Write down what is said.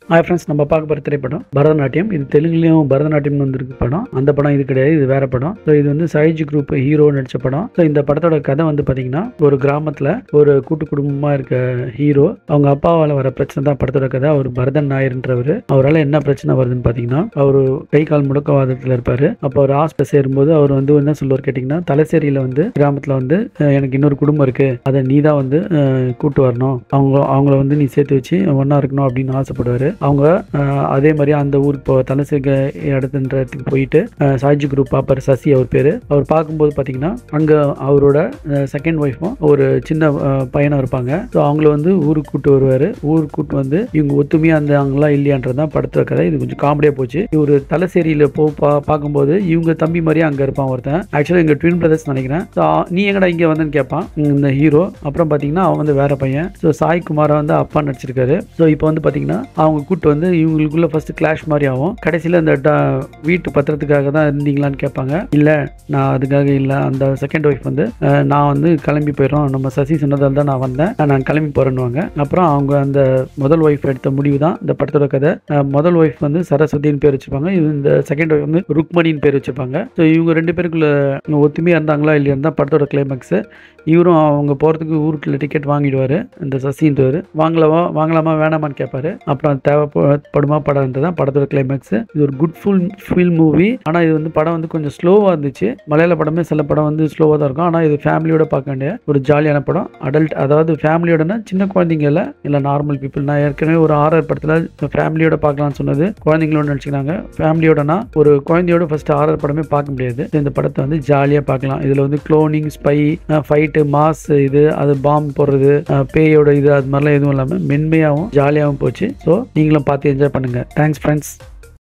Hi friends, நம்ம பார்க்க போகிற திரைப்படம் பரதநாட்டியம். இது தெலுங்குலேயும் பரதநாட்டியம் வந்திருக்கு படம். அந்த படம் இது கிடையாது, இது வேற படம். ஸோ இது வந்து சாய்ஜி குரூப் ஹீரோ நடித்த படம். ஸோ இந்த படத்தோட கதை வந்து பார்த்தீங்கன்னா, ஒரு கிராமத்தில் ஒரு கூட்டு குடும்பமாக இருக்க ஹீரோ, அவங்க அப்பாவால் வர பிரச்சனை தான் படத்தோட கதை. அவர் பரதன் நாயர்ன்றவர். அவரால் என்ன பிரச்சனை வருதுன்னு பார்த்தீங்கன்னா, அவர் கை கால் முடக்கவாதத்தில் இருப்பார். அப்போ அவர் ஹாஸ்பிட்டல் சேரும்போது அவர் வந்து என்ன சொல்லுவார் கேட்டிங்கன்னா, தலைசேரியில் வந்து கிராமத்தில் வந்து எனக்கு இன்னொரு குடும்பம் இருக்குது, அதை நீ தான் வந்து கூட்டு வரணும், அவங்கள வந்து நீ சேர்த்து வச்சு ஒன்றா இருக்கணும் அப்படின்னு ஆசைப்படுவார். அவங்க அதே மாதிரி அந்த ஊருக்கு தலைசேக இடத்துக்கு போயிட்டு சாய்ஜி குரூப் பார்ப்பார். சசி அவர் பேர். அவர் பார்க்கும்போது பார்த்தீங்கன்னா, அங்கே அவரோட செகண்ட் ஒய்ஃபும் ஒரு சின்ன பையனும் இருப்பாங்க. ஸோ அவங்கள வந்து ஊருக்கு கூட்டு வருவார். ஊருக்கு கூட்டு வந்து இவங்க ஒத்துமையாக அவங்களாம் இல்லையான்றதான் படத்துல கதை. இது கொஞ்சம் காமெடியாக போச்சு. இவர் தலைசேரியில் பார்க்கும்போது இவங்க தம்பி மாதிரியே அங்கே இருப்பான் ஒருத்தன். ஆக்சுவலாக எங்கள் ட்வின் பிரதர்ஸ் நினைக்கிறேன். ஸோ நீ எங்கடா இங்கே வந்தேன்னு கேட்பான் இந்த ஹீரோ. அப்புறம் பார்த்தீங்கன்னா அவன் வந்து வேற பையன். ஸோ சாய் குமாரை வந்து அப்பா நடிச்சிருக்காரு. ஸோ இப்போ வந்து பார்த்தீங்கன்னா அவங்க கூட்டு வந்து இவங்களுக்குள்ள ஃபர்ஸ்ட் கிளாஷ் மாதிரி ஆகும். கடைசியில் அந்த வீட்டு பத்திரத்துக்காக தான் இருந்தீங்களான்னு கேட்பாங்க. இல்லை, நான் அதுக்காக இல்லை. அந்த செகண்ட் ஒய்ஃப் வந்து நான் வந்து கிளம்பி போயிடும், நம்ம சசி சொன்னதால் தான் நான் வந்தேன், நான் கிளம்பி போறேன்னுவாங்க. அப்புறம் அவங்க அந்த முதல் ஒய்ஃப் எடுத்த முடிவு தான் இந்த படத்தோட கதை. முதல் ஒய்ஃப் வந்து சரஸ்வதினு பேர் வச்சுப்பாங்க. இந்த செகண்ட் ஒய்ஃப் வந்து ருக்மணின்னு பேர் வச்சுப்பாங்க. ஸோ இவங்க ரெண்டு பேருக்குள்ள ஒத்துமையாக இருந்தாங்களா இல்லையான்னு தான் படத்தோட கிளைமேக்ஸ். இவரும் அவங்க போகிறதுக்கு ஊருக்குள்ள டிக்கெட் வாங்கிடுவார். இந்த சசின்றவர் வாங்கலாமா வேணாமான்னு கேட்பாரு. அப்புறம் தேவைப்படுமா படம் தான் படத்தோட கிளைமேக்ஸ். இது ஒரு குட் ஃபுல் மூவி. ஆனால் இது வந்து படம் வந்து கொஞ்சம் ஸ்லோவாக இருந்துச்சு. மலையாள படமே சில படம் வந்து ஸ்லோவாக தான் இருக்கும். ஆனால் இது ஃபேமிலியோட பார்க்க வேண்டிய ஒரு ஜாலியான படம். அடல்ட், அதாவது ஃபேமிலியோடனா சின்ன குழந்தைங்க இல்லை நார்மல் பீப்புள். நான் ஏற்கனவே ஒரு ஆர்ஆர் படத்தில் ஃபேமிலியோட பார்க்கலாம்னு சொன்னது குழந்தைங்களோட நினச்சிக்கிறாங்க. ஃபேமிலியோடனா ஒரு குழந்தையோட ஃபர்ஸ்ட் ஆர்ஆர் படமே பார்க்க முடியாது. இந்த படத்தை வந்து ஜாலியாக பார்க்கலாம். இதில் வந்து க்ளோனிங், ஸ்பை, ஃபைட்டு, மாஸ், இது அது பாம்பு போடுறது, பேயோட இது அது மாதிரிலாம் எதுவும் இல்லாமல் மென்மையாகவும் ஜாலியாகவும் போச்சு. ஸோ நீங்களும் பார்த்து என்ஜாய் பண்ணுங்க. Thanks friends.